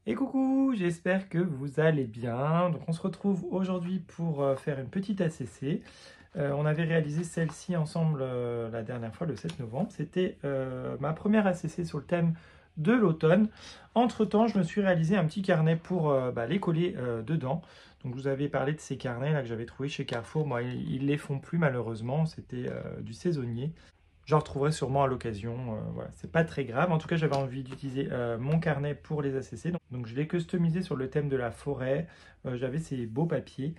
Et coucou, j'espère que vous allez bien. Donc on se retrouve aujourd'hui pour faire une petite ACC. On avait réalisé celle-ci ensemble la dernière fois, le 7 novembre. C'était ma première ACC sur le thème de l'automne. Entre-temps, je me suis réalisé un petit carnet pour les coller dedans. Donc je vous avais parlé de ces carnets là que j'avais trouvé chez Carrefour. Moi, ils les font plus malheureusement. C'était du saisonnier. J'en retrouverai sûrement à l'occasion, voilà, c'est pas très grave. En tout cas, j'avais envie d'utiliser mon carnet pour les ACC. Donc je l'ai customisé sur le thème de la forêt. J'avais ces beaux papiers.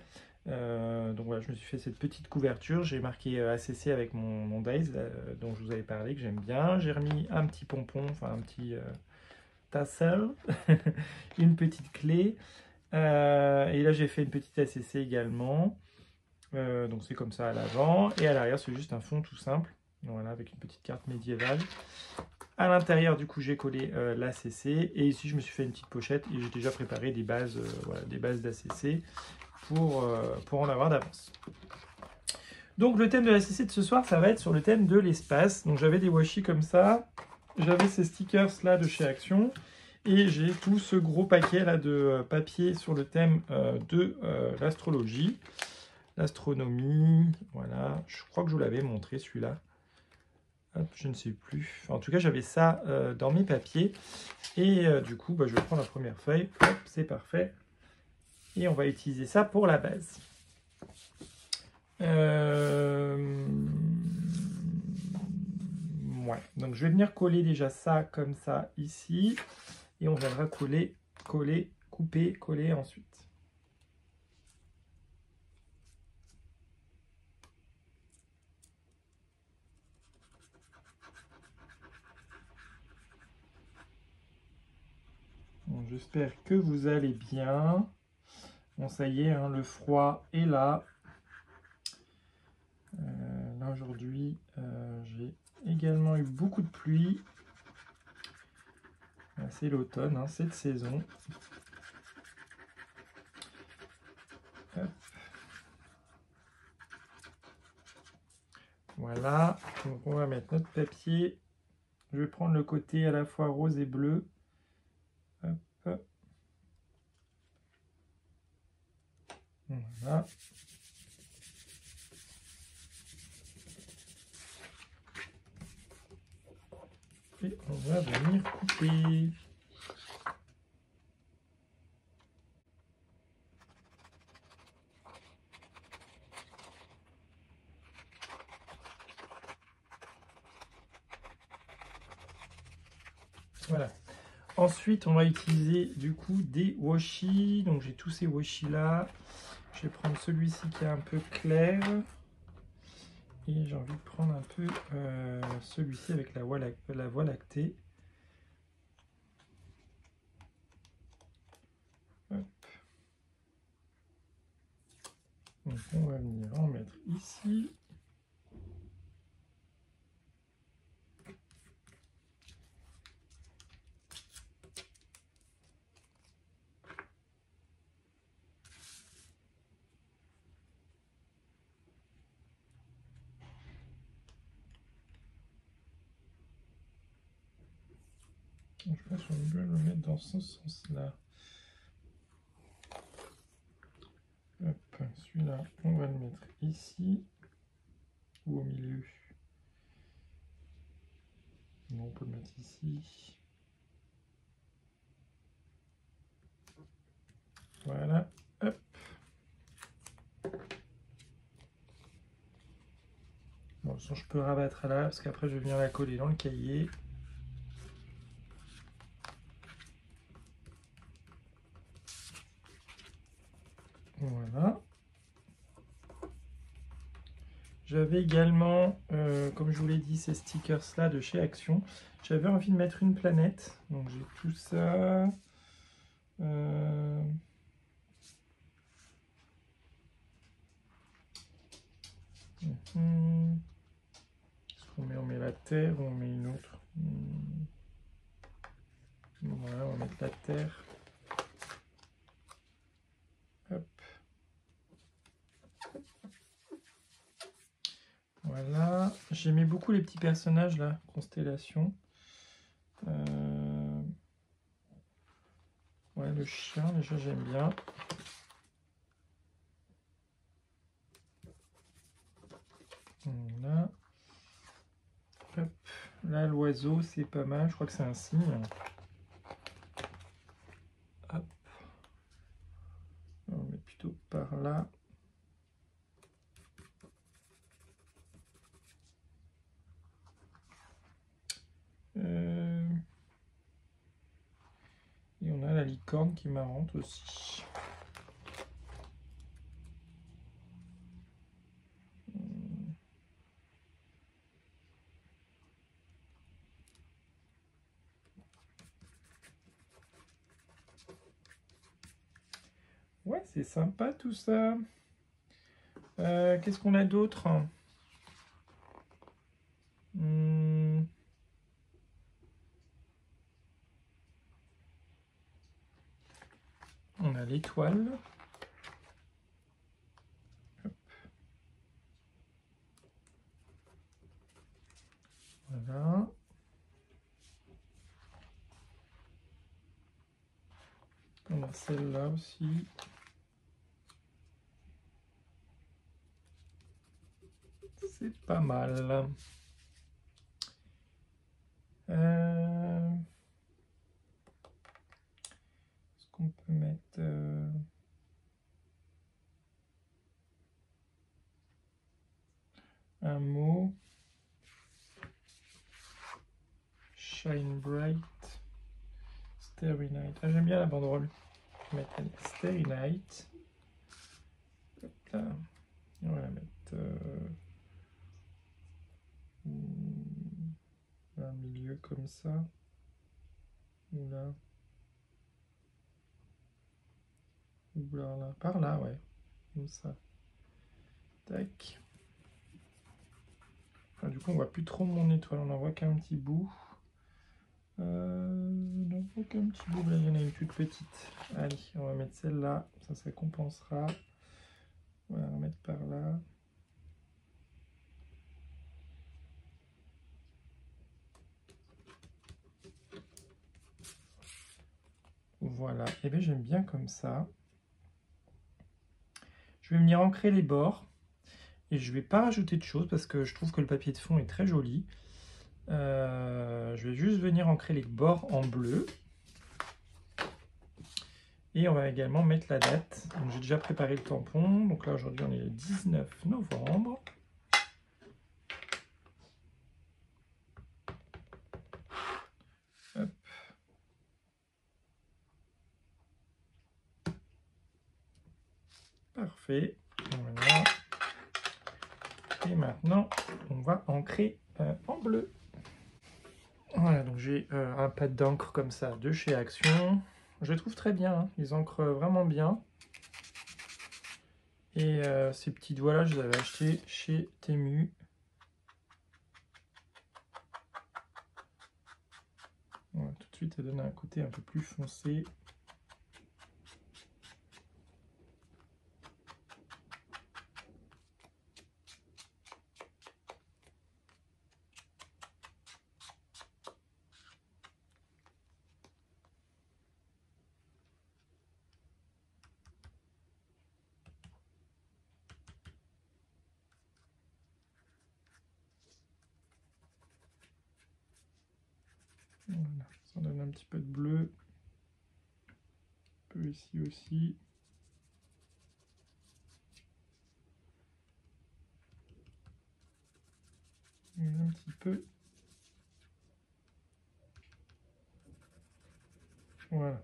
Donc voilà, je me suis fait cette petite couverture. J'ai marqué ACC avec mon Days, dont je vous avais parlé, que j'aime bien. J'ai remis un petit pompon, enfin un petit tassel, une petite clé. Et là, j'ai fait une petite ACC également. Donc c'est comme ça à l'avant. Et à l'arrière, c'est juste un fond tout simple. Voilà, avec une petite carte médiévale. À l'intérieur, du coup, j'ai collé l'ACC. Et ici, je me suis fait une petite pochette. Et j'ai déjà préparé des bases, voilà, des bases d'ACC pour en avoir d'avance. Donc, le thème de l'ACC de ce soir, ça va être sur le thème de l'espace. Donc, j'avais des washi comme ça. J'avais ces stickers là de chez Action. Et j'ai tout ce gros paquet là de papier sur le thème de l'astrologie. L'astronomie, voilà. Je crois que je vous l'avais montré celui-là. Hop, je ne sais plus. En tout cas, j'avais ça dans mes papiers. Et du coup, je vais prendre la première feuille. Hop, c'est parfait. Et on va utiliser ça pour la base. Ouais. Donc, je vais venir coller déjà ça comme ça ici. Et on viendra coller, coller, couper, coller ensuite. Bon, j'espère que vous allez bien. Bon, ça y est, hein, le froid est là. Là aujourd'hui, j'ai également eu beaucoup de pluie. C'est l'automne, hein, cette saison. Hop. Voilà, donc on va mettre notre papier. Je vais prendre le côté à la fois rose et bleu. Hop. Voilà. Et on va venir couper. Voilà. Ensuite, on va utiliser du coup des washi. Donc j'ai tous ces washi là. Je vais prendre celui-ci qui est un peu clair. Et j'ai envie de prendre un peu celui-ci avec la voie lactée. Hop. Donc on va venir en mettre ici. Je pense qu'on peut le mettre dans ce sens-là. Celui-là, on va le mettre ici ou au milieu. Non, on peut le mettre ici. Voilà. Hop. Bon, ça, je peux rabattre là parce qu'après je vais venir la coller dans le cahier. Voilà. J'avais également, comme je vous l'ai dit, ces stickers là de chez Action. J'avais envie de mettre une planète. Donc j'ai tout ça. Est-ce qu'on met la Terre ou on met une autre? Voilà, on va mettre la Terre. Hop. Voilà. J'aimais beaucoup les petits personnages là, constellation. Ouais, le chien, déjà, j'aime bien. Voilà. Hop. Là, l'oiseau, c'est pas mal. Je crois que c'est un cygne. Hop. On va mettre plutôt par là. Et on a la licorne qui est marrante aussi. Ouais, c'est sympa tout ça. Qu'est-ce qu'on a d'autre? On a l'étoile. Voilà. On a celle-là aussi. C'est pas mal. Est-ce qu'on peut mettre... un mot? Shine Bright. Starry Night. Ah, j'aime bien la banderole. On va mettre Starry Night. Hop là. Et on va la mettre dans le milieu comme ça. Ou là. Ou là, là. Par là, ouais. Comme ça. Tac. Enfin, du coup, on voit plus trop mon étoile. On en voit qu'un petit bout. On en voit qu'un petit bout. Là, il y en a une toute petite. Allez, on va mettre celle-là. Ça compensera. Voilà, on va mettre par là. Voilà, et bien j'aime bien comme ça. Je vais venir ancrer les bords. Et je ne vais pas rajouter de choses parce que je trouve que le papier de fond est très joli. Je vais juste venir ancrer les bords en bleu. Et on va également mettre la date. J'ai déjà préparé le tampon. Donc là aujourd'hui on est le 19 novembre. Hop. Parfait. Voilà. Et maintenant on va ancrer en bleu. Voilà, donc j'ai un pad d'encre comme ça de chez Action. Je les trouve très bien, hein. Ils ancrent vraiment bien. Et ces petites doigts-là, je les avais achetés chez Temu. Voilà, tout de suite, ça donne un côté un peu plus foncé. Voilà, ça donne un petit peu de bleu. Un peu ici aussi. Et un petit peu. Voilà.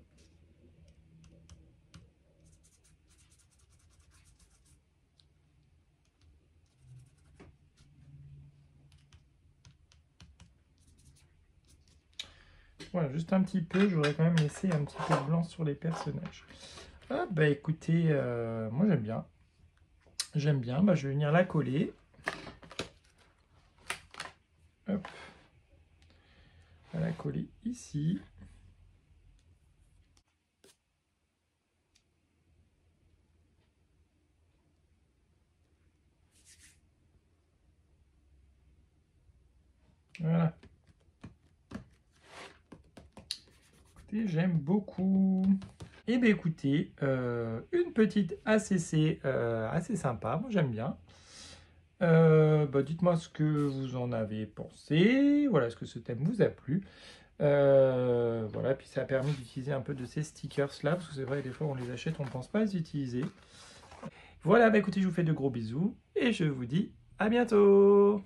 Voilà, juste un petit peu. J'aurais quand même laissé un petit peu de blanc sur les personnages. Ah bah écoutez, moi j'aime bien. J'aime bien. Bah, je vais venir la coller. Hop. On va la coller ici. Voilà. Écoutez, j'aime beaucoup. Et bien écoutez, une petite ACC assez sympa, moi j'aime bien. Dites-moi ce que vous en avez pensé, voilà, est-ce que ce thème vous a plu. Voilà, puis ça a permis d'utiliser un peu de ces stickers là, parce que c'est vrai, des fois on les achète, on ne pense pas les utiliser. Voilà, écoutez, je vous fais de gros bisous, et je vous dis à bientôt!